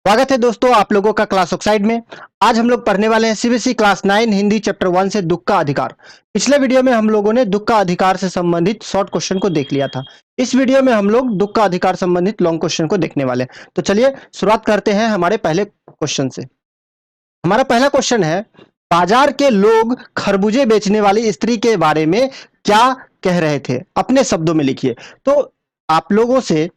स्वागत है दोस्तों आप लोगों का क्लास ऑक्साइड में। आज हम लोग पढ़ने वाले हैं सीबीएसई क्लास 9 हिंदी चैप्टर 1 से दुख का अधिकार। पिछले वीडियो में हम लोगों ने दुख का अधिकार से संबंधित शॉर्ट क्वेश्चन को देख लिया था। इस वीडियो में हम लोग दुख का अधिकार संबंधित लॉन्ग क्वेश्चन को देखने वाले हैं। तो चलिए शुरुआत करते हैं हमारे पहले क्वेश्चन से। हमारा पहला क्वेश्चन है, बाजार के लोग खरबूजे बेचने वाली स्त्री के बारे में क्या कह रहे थे? अपने शब्दों में लिखिए। तो आप लोगों से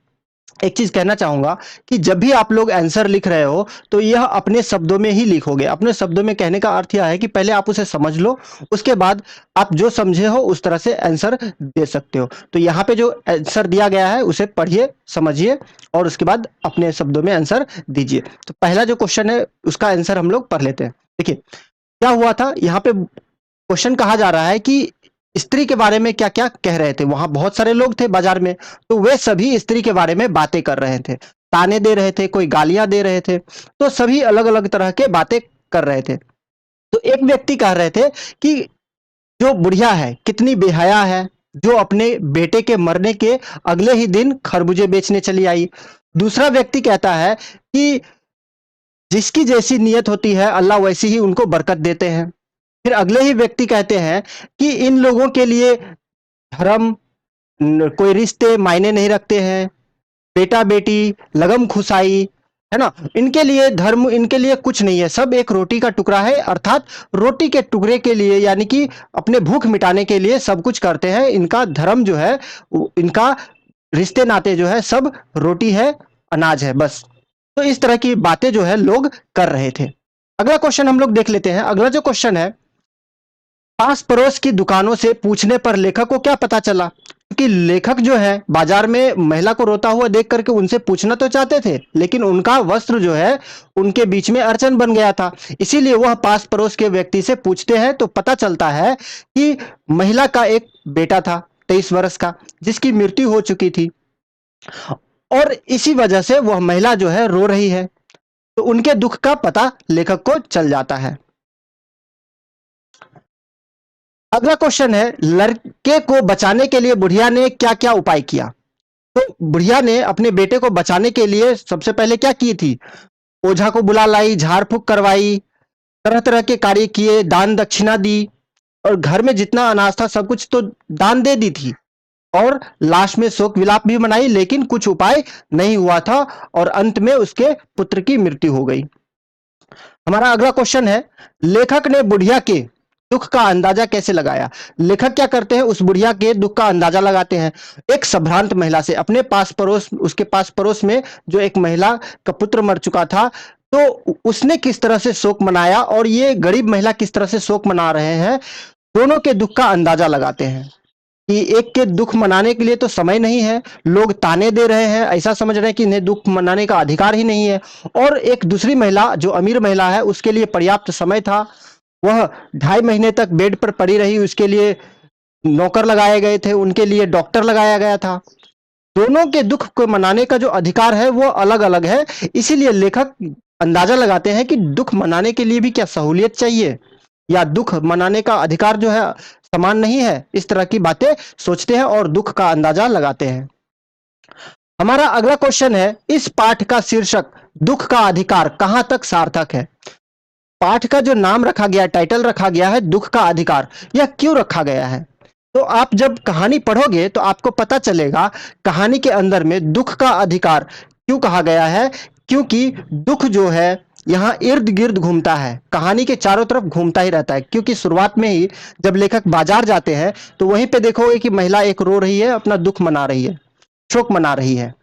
एक चीज कहना चाहूंगा कि जब भी आप लोग आंसर लिख रहे हो तो यह अपने शब्दों में ही लिखोगे। अपने शब्दों में कहने का अर्थ यह है कि पहले आप उसे समझ लो, उसके बाद आप जो समझे हो उस तरह से आंसर दे सकते हो। तो यहाँ पे जो आंसर दिया गया है उसे पढ़िए, समझिए और उसके बाद अपने शब्दों में आंसर दीजिए। तो पहला जो क्वेश्चन है उसका आंसर हम लोग पढ़ लेते हैं। देखिए क्या हुआ था, यहाँ पे क्वेश्चन कहा जा रहा है कि स्त्री के बारे में क्या क्या कह रहे थे। वहां बहुत सारे लोग थे बाजार में, तो वे सभी स्त्री के बारे में बातें कर रहे थे, ताने दे रहे थे, कोई गालियां दे रहे थे। तो सभी अलग अलग तरह के बातें कर रहे थे। तो एक व्यक्ति कह रहे थे कि जो बुढ़िया है कितनी बेहया है, जो अपने बेटे के मरने के अगले ही दिन खरबूजे बेचने चली आई। दूसरा व्यक्ति कहता है कि जिसकी जैसी नीयत होती है अल्लाह वैसी ही उनको बरकत देते हैं। फिर अगले ही व्यक्ति कहते हैं कि इन लोगों के लिए धर्म, कोई रिश्ते मायने नहीं रखते हैं, बेटा बेटी, लगम खुशाई, है ना, इनके लिए धर्म, इनके लिए कुछ नहीं है, सब एक रोटी का टुकड़ा है। अर्थात रोटी के टुकड़े के लिए यानी कि अपने भूख मिटाने के लिए सब कुछ करते हैं। इनका धर्म जो है, इनका रिश्ते नाते जो है सब रोटी है, अनाज है, बस। तो इस तरह की बातें जो है लोग कर रहे थे। अगला क्वेश्चन हम लोग देख लेते हैं। अगला जो क्वेश्चन है, पास पड़ोस की दुकानों से पूछने पर लेखक को क्या पता चला? कि लेखक जो है बाजार में महिला को रोता हुआ देख करके उनसे पूछना तो चाहते थे, लेकिन उनका वस्त्र जो है उनके बीच में अड़चन बन गया था। इसीलिए वह पास पड़ोस के व्यक्ति से पूछते हैं तो पता चलता है कि महिला का एक बेटा था 23 वर्ष का, जिसकी मृत्यु हो चुकी थी और इसी वजह से वह महिला जो है रो रही है। तो उनके दुख का पता लेखक को चल जाता है। अगला क्वेश्चन है, लड़के को बचाने के लिए बुढ़िया ने क्या क्या उपाय किया? तो बुढ़िया ने अपने बेटे को बचाने के लिए सबसे पहले क्या की थी? ओझा को बुला लाई, झाड़ फूक करवाई, तरह तरह के कार्य किए, दान दक्षिणा दी और घर में जितना अनाज था सब कुछ तो दान दे दी थी। और लास्ट में शोक विलाप भी मनाई, लेकिन कुछ उपाय नहीं हुआ था और अंत में उसके पुत्र की मृत्यु हो गई। हमारा अगला क्वेश्चन है, लेखक ने बुढ़िया के दुख का अंदाजा कैसे लगाया? लेखक क्या करते हैं, उस बुढ़िया के दुख का अंदाजा लगाते हैं एक संभ्रांत महिला से। अपने पास पड़ोस, उसके पास पड़ोस में जो एक महिला का पुत्र मर चुका था, तो उसने किस तरह से शोक मनाया और ये गरीब महिला किस तरह से शोक मना रहे हैं, दोनों के दुख का अंदाजा लगाते हैं। कि एक के दुख मनाने के लिए तो समय नहीं है, लोग ताने दे रहे हैं, ऐसा समझ रहे हैं कि इन्हें दुख मनाने का अधिकार ही नहीं है। और एक दूसरी महिला जो अमीर महिला है उसके लिए पर्याप्त समय था, वह 2.5 महीने तक बेड पर पड़ी रही, उसके लिए नौकर लगाए गए थे, उनके लिए डॉक्टर लगाया गया था। दोनों के दुख को मनाने का जो अधिकार है वो अलग अलग है। इसीलिए लेखक अंदाजा लगाते हैं कि दुख मनाने के लिए भी क्या सहूलियत चाहिए या दुख मनाने का अधिकार जो है समान नहीं है। इस तरह की बातें सोचते हैं और दुख का अंदाजा लगाते हैं। हमारा अगला क्वेश्चन है, इस पाठ का शीर्षक दुख का अधिकार कहां तक सार्थक है? पाठ का जो नाम रखा गया, टाइटल रखा गया है दुख का अधिकार, यह क्यों रखा गया है? तो आप जब कहानी पढ़ोगे तो आपको पता चलेगा कहानी के अंदर में दुख का अधिकार क्यों कहा गया है। क्योंकि दुख जो है यहाँ इर्द गिर्द घूमता है, कहानी के चारों तरफ घूमता ही रहता है। क्योंकि शुरुआत में ही जब लेखक बाजार जाते हैं तो वहीं पे देखोगे कि महिला एक रो रही है, अपना दुख मना रही है, शोक मना रही है।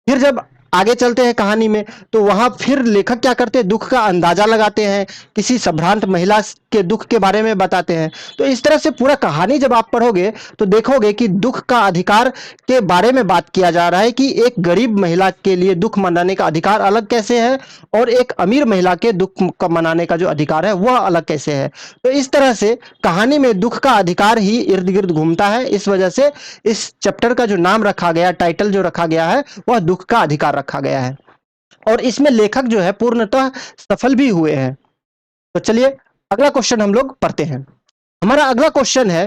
फिर जब आगे चलते हैं कहानी में तो वहां फिर लेखक क्या करते हैं, दुख का अंदाजा लगाते हैं, किसी संभ्रांत महिला के दुख के बारे में बताते हैं। तो इस तरह से पूरा कहानी जब आप पढ़ोगे तो देखोगे कि दुख का अधिकार के बारे में बात किया जा रहा है कि एक गरीब महिला के लिए दुख मनाने का अधिकार अलग कैसे है और एक अमीर महिला के दुख का मनाने का जो अधिकार है वह अलग कैसे है। तो इस तरह से कहानी में दुख का अधिकार ही इर्द गिर्द घूमता है। इस वजह से इस चैप्टर का जो नाम रखा गया, टाइटल जो रखा गया है, वह दुख का अधिकार रखा गया है। और इसमें लेखक जो है पूर्णतः सफल भी हुए हैं। तो चलिए अगला क्वेश्चन हम लोग पढ़ते हैं। हमारा अगला क्वेश्चन है,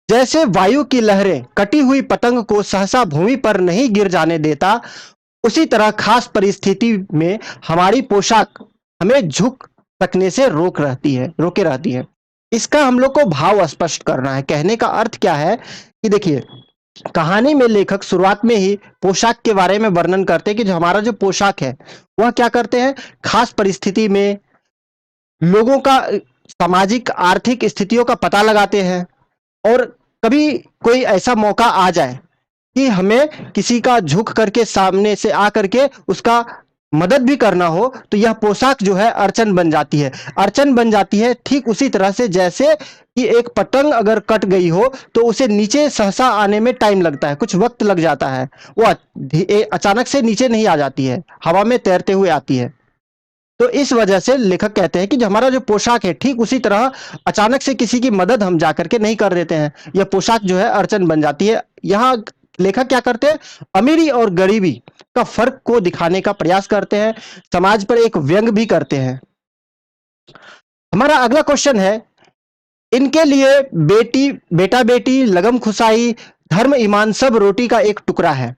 जैसे वायु की लहरें कटी हुई पतंग को सहसा भूमि पर नहीं गिर जाने देता, उसी तरह खास परिस्थिति में हमारी पोशाक हमें झुक सकने से रोके रहती है। इसका हम लोग को भाव स्पष्ट करना है। कहने का अर्थ क्या है कि देखिए, कहानी में लेखक शुरुआत में ही पोशाक के बारे में वर्णन करते हैं कि जो हमारा जो पोशाक है, वह क्या करते हैं, खास परिस्थिति में लोगों का सामाजिक आर्थिक स्थितियों का पता लगाते हैं। और कभी कोई ऐसा मौका आ जाए कि हमें किसी का झुक करके सामने से आ करके उसका मदद भी करना हो, तो यह पोशाक जो है अड़चन बन जाती है। अड़चन बन जाती है ठीक उसी तरह से जैसे कि एक पतंग अगर कट गई हो तो उसे नीचे सहसा आने में टाइम लगता है, कुछ वक्त लग जाता है। वो अचानक से नीचे नहीं आ जाती है, हवा में तैरते हुए आती है। तो इस वजह से लेखक कहते हैं कि जो हमारा जो पोशाक है, ठीक उसी तरह अचानक से किसी की मदद हम जाकर के नहीं कर देते हैं, यह पोशाक जो है अड़चन बन जाती है। यहाँ लेखक क्या करते हैं, अमीरी और गरीबी का फर्क को दिखाने का प्रयास करते हैं, समाज पर एक व्यंग भी करते हैं। हमारा अगला क्वेश्चन है, इनके लिए बेटा बेटी लगम खुशाई धर्म ईमान सब रोटी का एक टुकड़ा है।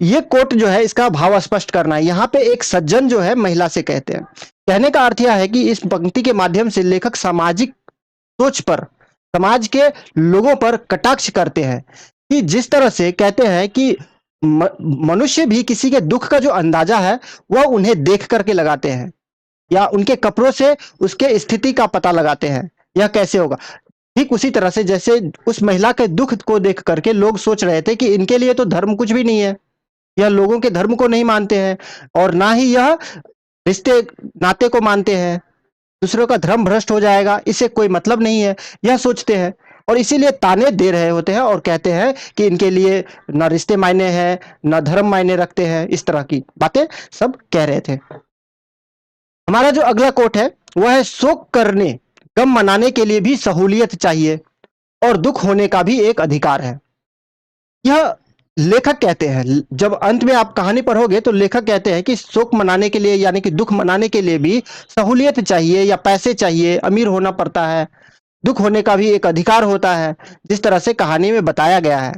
ये कोट जो है इसका भाव स्पष्ट करना है। यहाँ पे एक सज्जन जो है महिला से कहते हैं। कहने का अर्थ यह है कि इस पंक्ति के माध्यम से लेखक सामाजिक सोच पर, समाज के लोगों पर कटाक्ष करते हैं कि जिस तरह से कहते हैं कि मनुष्य भी किसी के दुख का जो अंदाजा है वह उन्हें देख करके लगाते हैं, या उनके कपड़ों से उसके स्थिति का पता लगाते हैं। यह कैसे होगा, ठीक उसी तरह से जैसे उस महिला के दुख को देख करके लोग सोच रहे थे कि इनके लिए तो धर्म कुछ भी नहीं है, यह लोगों के धर्म को नहीं मानते हैं और ना ही यह रिश्ते नाते को मानते हैं, दूसरों का धर्म भ्रष्ट हो जाएगा, इससे कोई मतलब नहीं है, यह सोचते हैं। और इसीलिए ताने दे रहे होते हैं और कहते हैं कि इनके लिए ना रिश्ते मायने हैं, ना धर्म मायने रखते हैं, इस तरह की बातें सब कह रहे थे। हमारा जो अगला कोट है वह है, शोक करने गम मनाने के लिए भी सहूलियत चाहिए और दुख होने का भी एक अधिकार है। यह लेखक कहते हैं, जब अंत में आप कहानी पढ़ोगे तो लेखक कहते हैं कि शोक मनाने के लिए यानी कि दुख मनाने के लिए भी सहूलियत चाहिए या पैसे चाहिए, अमीर होना पड़ता है, दुख होने का भी एक अधिकार होता है, जिस तरह से कहानी में बताया गया है।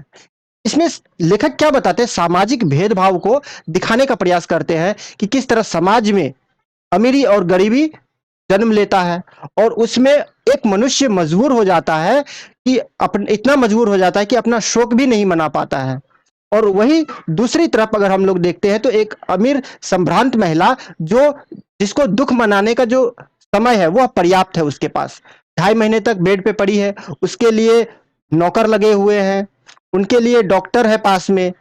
इसमें लेखक क्या बताते हैं, सामाजिक भेदभाव को दिखाने का प्रयास करते हैं कि किस तरह समाज में अमीरी और गरीबी जन्म लेता है और उसमें एक मनुष्य मजबूर हो जाता है कि इतना मजबूर हो जाता है कि अपना शोक भी नहीं मना पाता है। और वही दूसरी तरफ अगर हम लोग देखते हैं तो एक अमीर संभ्रांत महिला जो जिसको दुख मनाने का जो समय है वह पर्याप्त है, उसके पास 2.5 महीने तक बेड पे पड़ी है, उसके लिए नौकर लगे हुए हैं, उनके लिए डॉक्टर है पास में,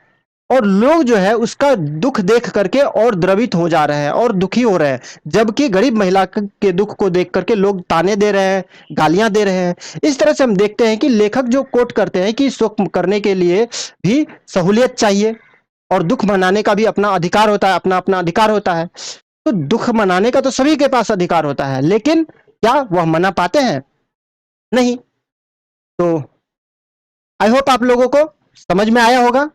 और लोग जो है उसका दुख देख करके और द्रवित हो जा रहे हैं और दुखी हो रहे हैं, जबकि गरीब महिला के दुख को देख करके लोग ताने दे रहे हैं, गालियां दे रहे हैं। इस तरह से हम देखते हैं कि लेखक जो कोट करते हैं कि शोक करने के लिए भी सहूलियत चाहिए और दुख मनाने का भी अपना अधिकार होता है, अपना अपना अधिकार होता है। तो दुख मनाने का तो सभी के पास अधिकार होता है, लेकिन क्या वह मना पाते हैं? नहीं। तो आई होप आप लोगों को समझ में आया होगा।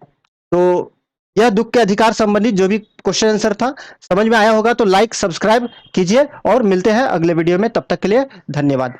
तो यह दुख के अधिकार संबंधित जो भी क्वेश्चन आंसर था समझ में आया होगा, तो लाइक सब्सक्राइब कीजिए और मिलते हैं अगले वीडियो में। तब तक के लिए धन्यवाद।